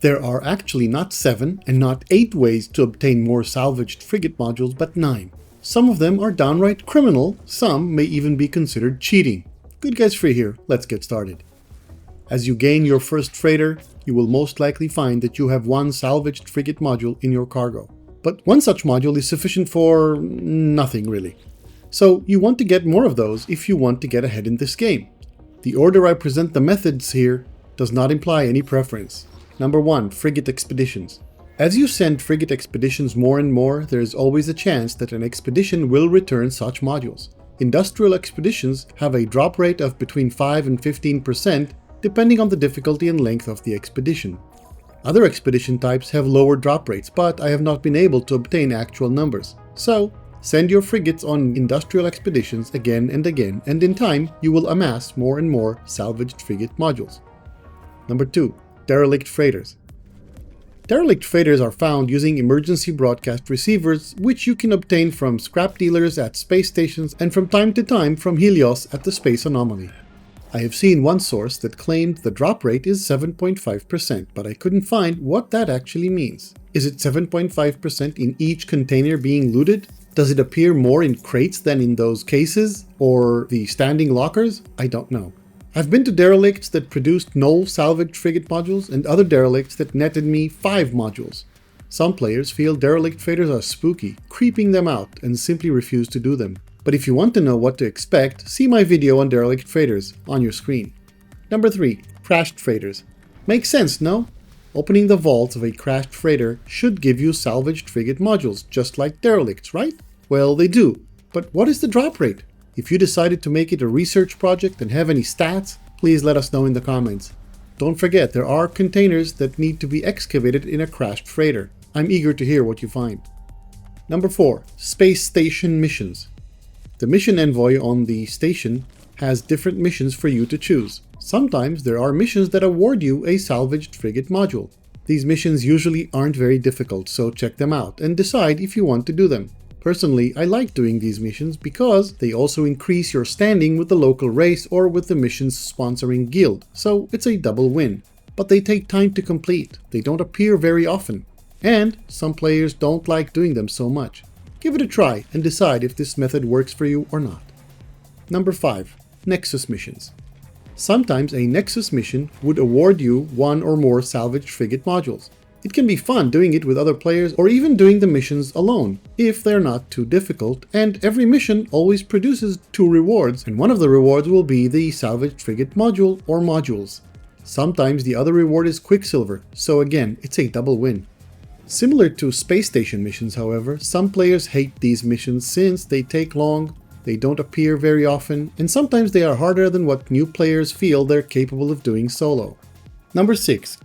There are actually not 7 and not 8 ways to obtain more salvaged frigate modules, but 9. Some of them are downright criminal, some may even be considered cheating. GoodGuysFree here, let's get started. As you gain your first freighter, you will most likely find that you have one salvaged frigate module in your cargo. But one such module is sufficient for nothing really. So you want to get more of those if you want to get ahead in this game. The order I present the methods here does not imply any preference. Number 1. Frigate Expeditions. As you send Frigate Expeditions more and more, there is always a chance that an expedition will return such modules. Industrial expeditions have a drop rate of between 5 and 15%, depending on the difficulty and length of the expedition. Other expedition types have lower drop rates, but I have not been able to obtain actual numbers. So, send your frigates on industrial expeditions again and again, and in time, you will amass more and more salvaged frigate modules. Number 2. Derelict Freighters. Derelict freighters are found using emergency broadcast receivers, which you can obtain from scrap dealers at space stations and from time to time from Helios at the Space Anomaly. I have seen one source that claimed the drop rate is 7.5%, but I couldn't find what that actually means. Is it 7.5% in each container being looted? Does it appear more in crates than in those cases? Or the standing lockers? I don't know. I've been to derelicts that produced no salvaged frigate modules and other derelicts that netted me 5 modules. Some players feel derelict freighters are spooky, creeping them out, and simply refuse to do them. But if you want to know what to expect, see my video on derelict freighters on your screen. Number 3. Crashed freighters. Makes sense, no? Opening the vaults of a crashed freighter should give you salvaged frigate modules, just like derelicts, right? Well, they do. But what is the drop rate? If you decided to make it a research project and have any stats, please let us know in the comments. Don't forget, there are containers that need to be excavated in a crashed freighter. I'm eager to hear what you find. Number 4. Space Station Missions. The mission envoy on the station has different missions for you to choose. Sometimes there are missions that award you a salvaged frigate module. These missions usually aren't very difficult, so check them out and decide if you want to do them. Personally, I like doing these missions because they also increase your standing with the local race or with the mission's sponsoring guild, so it's a double win. But they take time to complete, they don't appear very often, and some players don't like doing them so much. Give it a try and decide if this method works for you or not. Number 5. Nexus Missions. Sometimes a Nexus mission would award you one or more salvaged frigate modules. It can be fun doing it with other players or even doing the missions alone, if they're not too difficult, and every mission always produces 2 rewards, and one of the rewards will be the salvaged frigate module or modules. Sometimes the other reward is Quicksilver, so again, it's a double win. Similar to space station missions, however, some players hate these missions since they take long, they don't appear very often, and sometimes they are harder than what new players feel they're capable of doing solo. Number 6.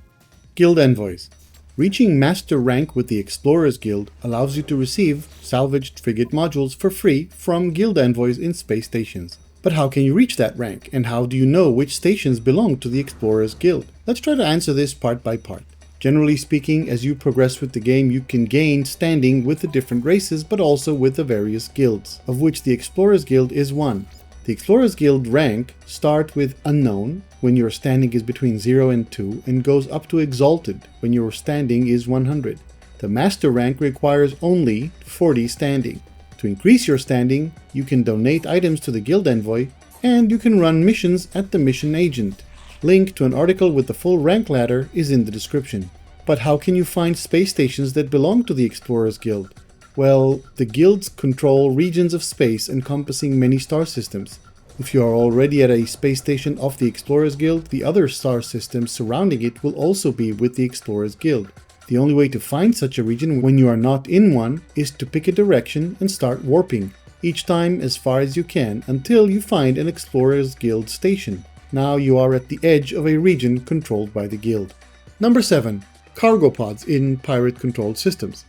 Guild Envoys. Reaching Master rank with the Explorers Guild allows you to receive salvaged frigate modules for free from Guild Envoys in space stations. But how can you reach that rank, and how do you know which stations belong to the Explorers Guild? Let's try to answer this part by part. Generally speaking, as you progress with the game, you can gain standing with the different races, but also with the various guilds, of which the Explorers Guild is one. The Explorers Guild rank starts with Unknown, when your standing is between 0 and 2, and goes up to Exalted, when your standing is 100. The Master rank requires only 40 standing. To increase your standing, you can donate items to the Guild Envoy, and you can run missions at the Mission Agent. Link to an article with the full rank ladder is in the description. But how can you find space stations that belong to the Explorers Guild? Well, the guilds control regions of space encompassing many star systems. If you are already at a space station of the Explorers Guild, the other star systems surrounding it will also be with the Explorers Guild. The only way to find such a region when you are not in one is to pick a direction and start warping, each time as far as you can until you find an Explorers Guild station. Now you are at the edge of a region controlled by the guild. Number 7. Cargo pods in pirate-controlled systems.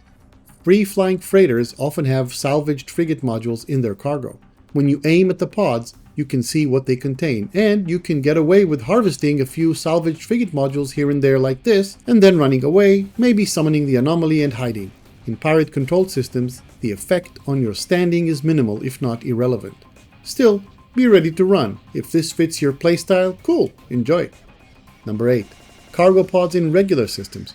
Free-flying freighters often have salvaged frigate modules in their cargo. When you aim at the pods, you can see what they contain, and you can get away with harvesting a few salvaged frigate modules here and there like this, and then running away, maybe summoning the anomaly and hiding. In pirate-controlled systems, the effect on your standing is minimal if not irrelevant. Still, be ready to run. If this fits your playstyle, cool, enjoy. Number 8. cargo pods in regular systems.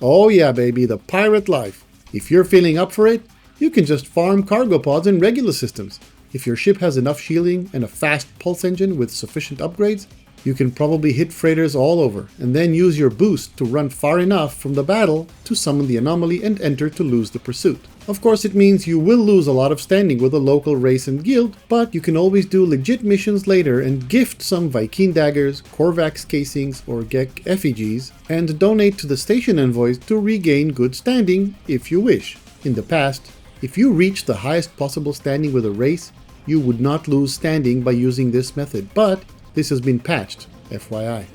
Oh yeah baby, the pirate life. If you're feeling up for it, you can just farm cargo pods in regular systems. If your ship has enough shielding and a fast pulse engine with sufficient upgrades, you can probably hit freighters all over, and then use your boost to run far enough from the battle to summon the anomaly and enter to lose the pursuit. Of course it means you will lose a lot of standing with a local race and guild, but you can always do legit missions later and gift some Viking daggers, Korvax casings or Gek effigies, and donate to the station envoys to regain good standing if you wish. In the past, if you reached the highest possible standing with a race, you would not lose standing by using this method, but this has been patched, FYI.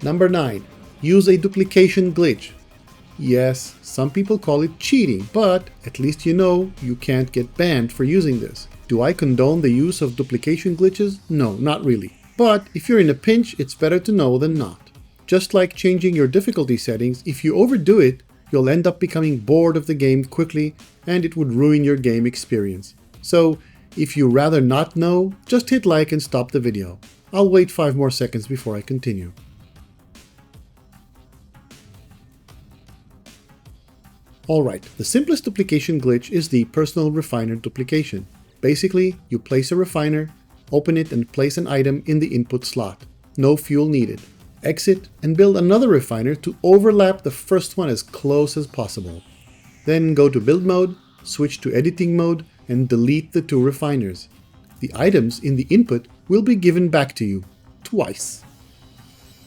Number 9. Use a duplication glitch. Yes, some people call it cheating, but at least you know you can't get banned for using this. Do I condone the use of duplication glitches? No, not really. But if you're in a pinch, it's better to know than not. Just like changing your difficulty settings, if you overdo it, you'll end up becoming bored of the game quickly and it would ruin your game experience. So, if you rather not know, just hit like and stop the video. I'll wait 5 more seconds before I continue. Alright, the simplest duplication glitch is the personal refiner duplication. Basically, you place a refiner, open it and place an item in the input slot. No fuel needed. Exit and build another refiner to overlap the first one as close as possible. Then go to build mode, switch to editing mode, and delete the 2 refiners. The items in the input will be given back to you, twice.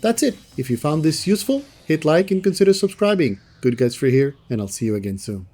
That's it. If you found this useful, hit like and consider subscribing. GoodGuysFree here, and I'll see you again soon.